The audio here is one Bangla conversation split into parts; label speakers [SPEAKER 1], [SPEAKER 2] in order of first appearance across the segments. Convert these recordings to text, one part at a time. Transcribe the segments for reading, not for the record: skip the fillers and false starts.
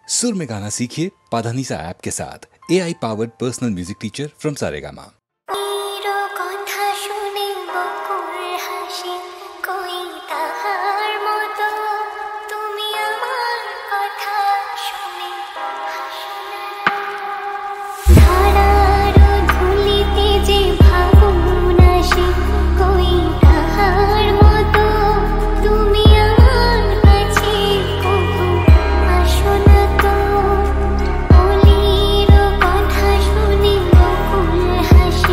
[SPEAKER 1] सुर में गाना सीखिए पाधानीसा ऐप के साथ। AI powered personal music teacher from Saregama.
[SPEAKER 2] হাসি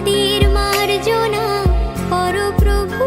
[SPEAKER 2] আমাদের মার্জনা করো প্রভু।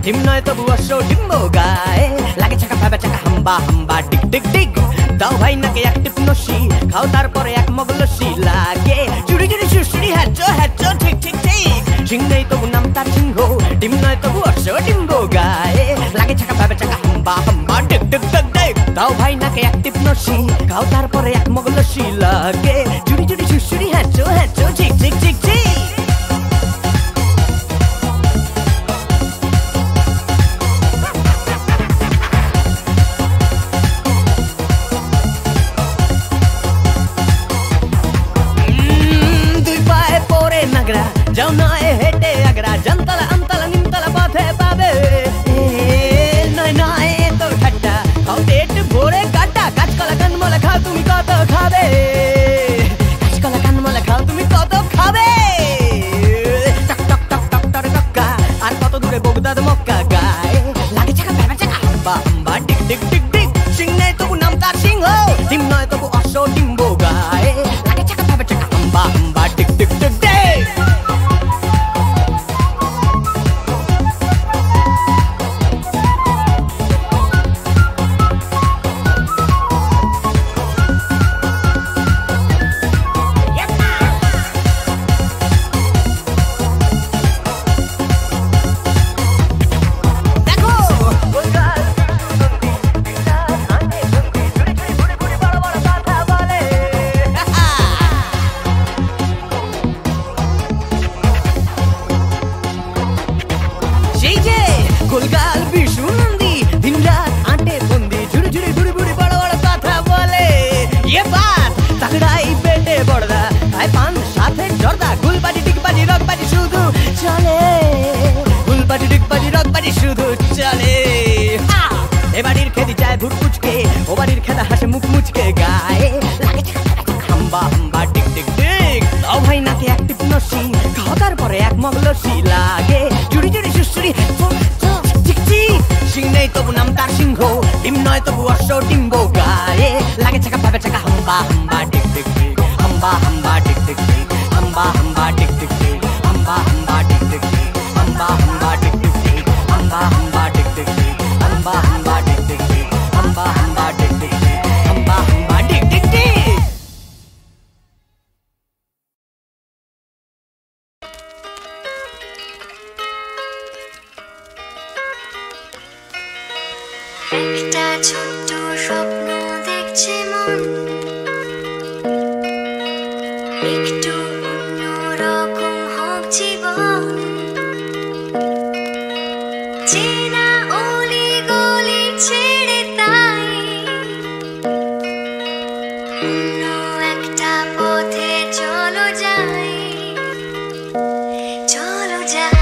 [SPEAKER 3] ডিম নয় তবু অশ্ব ডিম্বো গায়ে লাগে চাকা ভাবে চাকা হাম্বা হাম্বা টিক টিক টিক দাও ভাই নাকে এক টিপ নসি খাও তারপরে এক মগ লস্যি লাগে চুরি চুরি সুসুরি হ্যাচো হ্যাচো ঠিক ঠিক ঠিক সিং নেই তবু নাম তার সিংহ ডিম নয় তবু অশ্ব ডিম্বো গায়ে লাগে চাকা ভাবে চাকা হাম্বা হাম্বা টিক টিক টিক টিক দাও ভাই নাকে এক টিপ নসি খাও তারপরে এক মগ লস্যি লাগে চুরি চুরি সুসুরি হ্যাচো হ্যাচো ঠিক ঠিক ঠিক ঠিক যাও নয় হেঁটে আগ্রা জামতলা আমতলা নিমতলা পথে পাবে নয় নয় তো ঠাট্টা খাও পেট ভরে কাটা কাঁচকলা কানমলা খাও তুমি কত খাবে কাঁচকলা কানমলা খাও তুমি কত খাবে টক টক টক টক টক টক্কা আর কত দূরে বগদাদ মক্কা গায়ে লাগে চাকা ভেবা চাকা হাম্বা হাম্বা টিক টিক টিক টিক সিং নেই তবু নাম তার সিংহ ডিম নয় তবু অশ্ব ডিম্বো গায়ে লাগে চাকা ভেবা চাকা হাম্বা হাম্বা টিক টিক টিক টিক গোলগাল বিশু নন্দী দিন রাত আটে বন্দি ঝুড়ি ঝুড়ি বুড়ি বুড়ি বড় বড় কথা বলে ये बात तगड़ाई बेटे बड़दा भाई पान साथे जर्दा गुलबाजी टिकबाजी रगबाजी শুধু চলে গুলবাজি টিকবাজি রগবাজি শুধু চলে এ বাড়ির খেদি যায় ভুট পুচকে ও বাড়ির খেদা হাসে মুখ মুচকে গায়ে লাগে হাম্বা হাম্বা টিক টিক টিক দাও ভাই নাকে এক টিপ নসি খাও তারপরে এক মগ লস্যি লাগে চুরি চুরি সুসুরি সিং নেই তবু নাম তার সিংহ ডিম নয় তবু অশ্ব ডিম্বো গায়ে লাগে চাকা ভাবে চাকা হাম্বা হাম্বা টিক টিক টিক হাম্বা হাম্বা টিক টিক টিক হাম্বা হাম্বা টিক টিক টিক হাম্বা হাম্বা টিক টিক টিক হাম্বা হাম্বা টিক টিক টিক হাম্বা হাম্বা টিক টিক টিক হাম্বা হাম্বা টিক টিক টিক হাম্বা হাম্বা টিক টিক টিক হাম্বা হাম্বা টিক টিক টিক
[SPEAKER 2] একটা ছোট্ট স্বপ্ন দেখছে মন একটু অন্যরকম হোক জীবন চেনা অলি গলি ছেড়ে তাই অন্য একটা পথে চলো যাই চলো যাই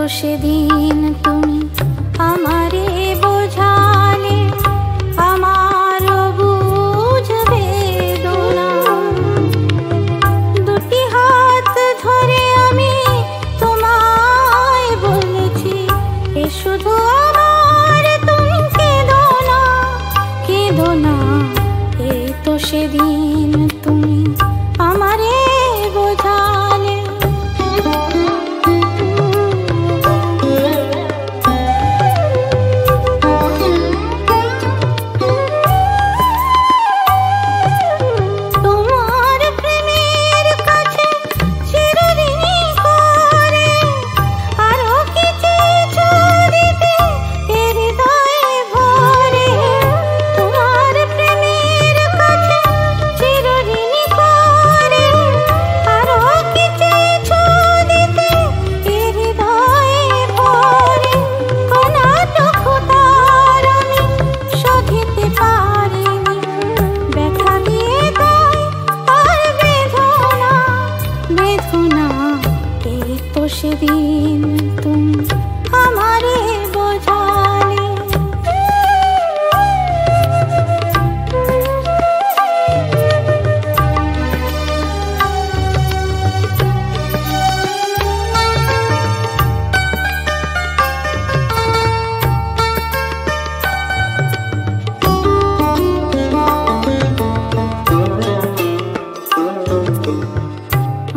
[SPEAKER 4] সেদিন তুমি আমারে বোঝালে আমার বুঝবে দোনা দুটি হাত ধরে আমি তোমায় বলেছি এ শুধু আমার তুমি কেঁদো না এই তো সেদিন তুমি আমারে বোঝালে তোমার প্রেমের কাছে চিরঋণী করে আরো কি চেয়েছো দিতে এ হৃদয়ে ভরে তোমার প্রেমের কাছে চিরঋণী করে আরো কি চেয়েছো দিতে এ হৃদয়ে ভরে অনাটক তার আমি সহিতে পারিনি ব্যথা দিয়ে দেয় আর বেদনা এই তো সেদিন তুমি আমারে বোঝালে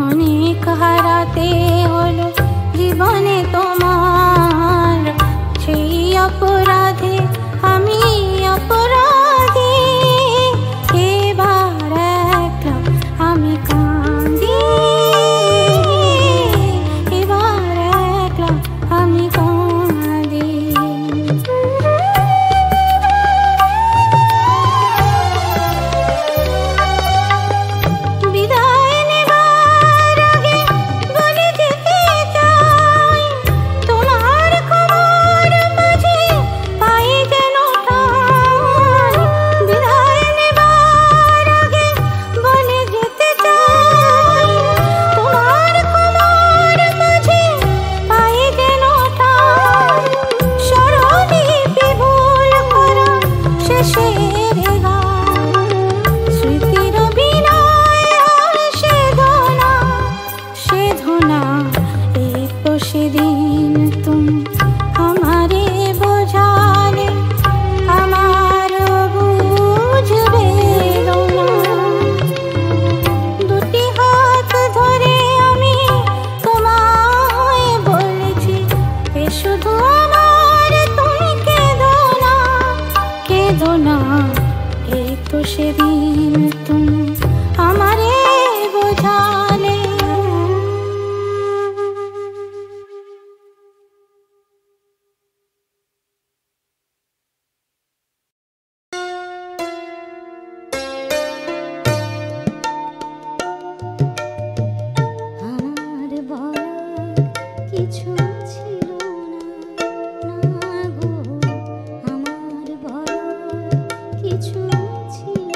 [SPEAKER 4] অনেক হারাতে হলো জীবনে তোমার সেই অপরাধে আমি অপরাধী এবার একলা আমি কাঁদি এবার একলা আমি কাঁদি বিদায় নেবার আগে বলে যেতে চাই তোমার খবর মাঝে পাই যেন ঠাঁই বিদায় নেবার আগে বলে যেতে চাই তোমার খবর মাঝে পাই যেন ঠাঁই স্বরলিপি ভুল করা শেষের গান স্মৃতির বিনয় আর সেধনা এই তো সেদিন তুমি আমারে বোঝালে আমার বুঝবে দোনা দুটি হাত ধরে আমি তোমায় বলেছি এ শুধু আমার তুমি কেঁদো না এই তো সেদিন তুমি আমারে বোঝালে আমার বলার কিছু ছিল না গো আমার বলার কিছু ছিল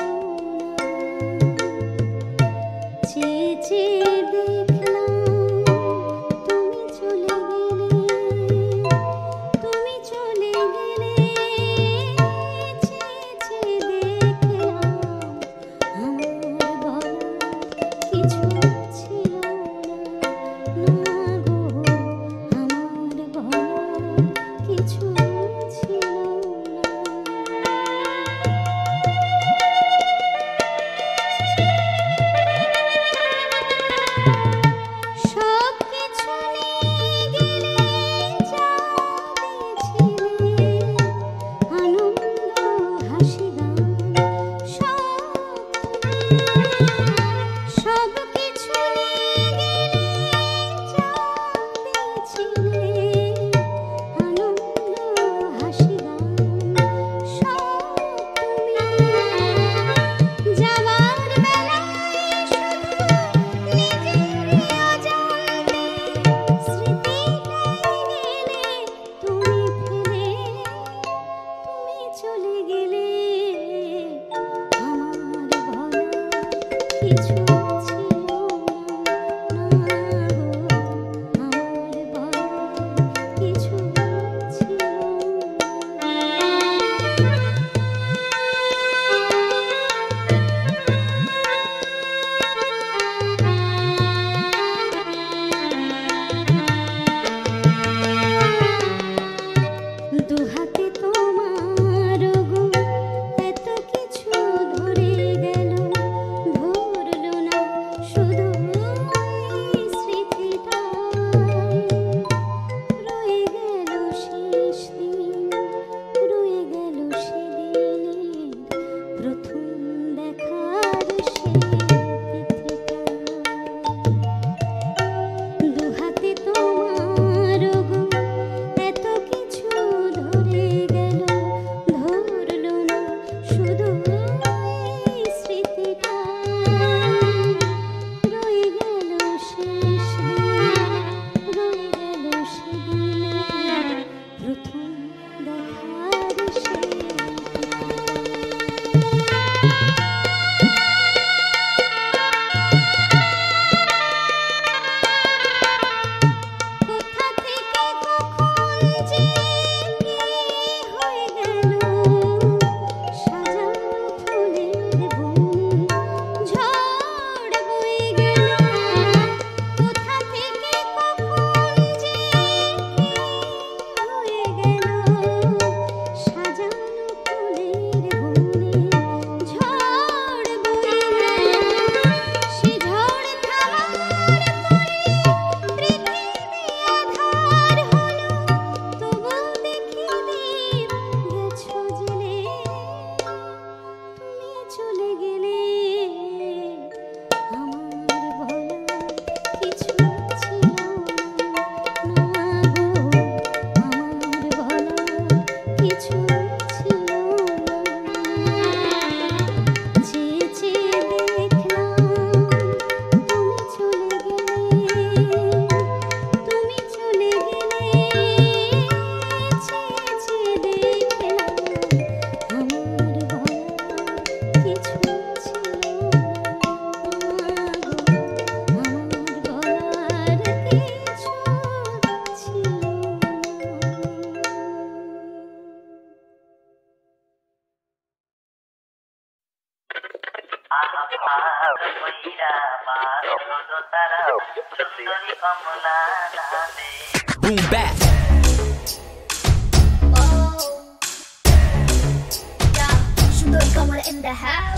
[SPEAKER 3] Boom back.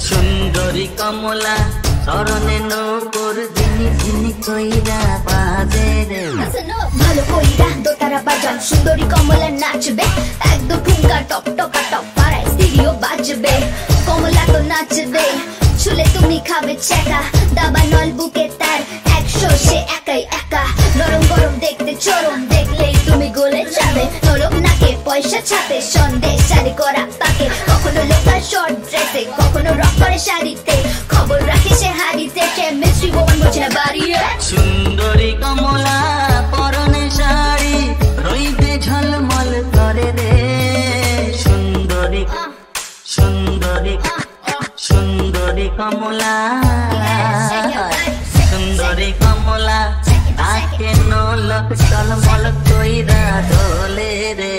[SPEAKER 5] সুন্দরী কমলা শরণে নূপুর জিনি জিনি কইরা বাজে রে
[SPEAKER 6] ভালো কইরা দোতারা বাজান সুন্দরী কমলা নাচবে একদম ঠুমকা টপ টকা টপ পাড়ায় স্টিরিও বাজবে কমলা তো নাচবে চুলে তুমি খাবে চেকা দাবা নল বুকে তার 100 সে একাই একা নরম গরম দেখতে চরম দেখলেই তুমি গলে যাবে নরম নাকে পয়সা ছাপে সন্দেশ শাড়ি করা পাকে কখনো লোকাল শর্ট ড্রেসে কখনো রক করে শাড়িতে খবর রাখে সে হাড়িতে কেমিস্ট্রি বোন বোঝে বাড়িয়ে
[SPEAKER 5] সুন্দরী কমলা পরনে শাড়ি রইতে ঝলমল করে রে সুন্দরী সুন্দরী সুন্দরী কমলা সুন্দরী কমলা তাকে নলক ঝলমল কইরা দোলে রে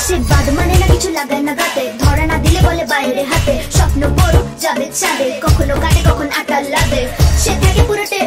[SPEAKER 6] সে বাদ মানে না কিছু লাগায় না গাতে ধরা না দিলে বলে বাইরে হাতে স্বপ্ন বড় যাবে চাঁদে কখনো কাটে কখন আটা লাগে সে থাকে পুরোটে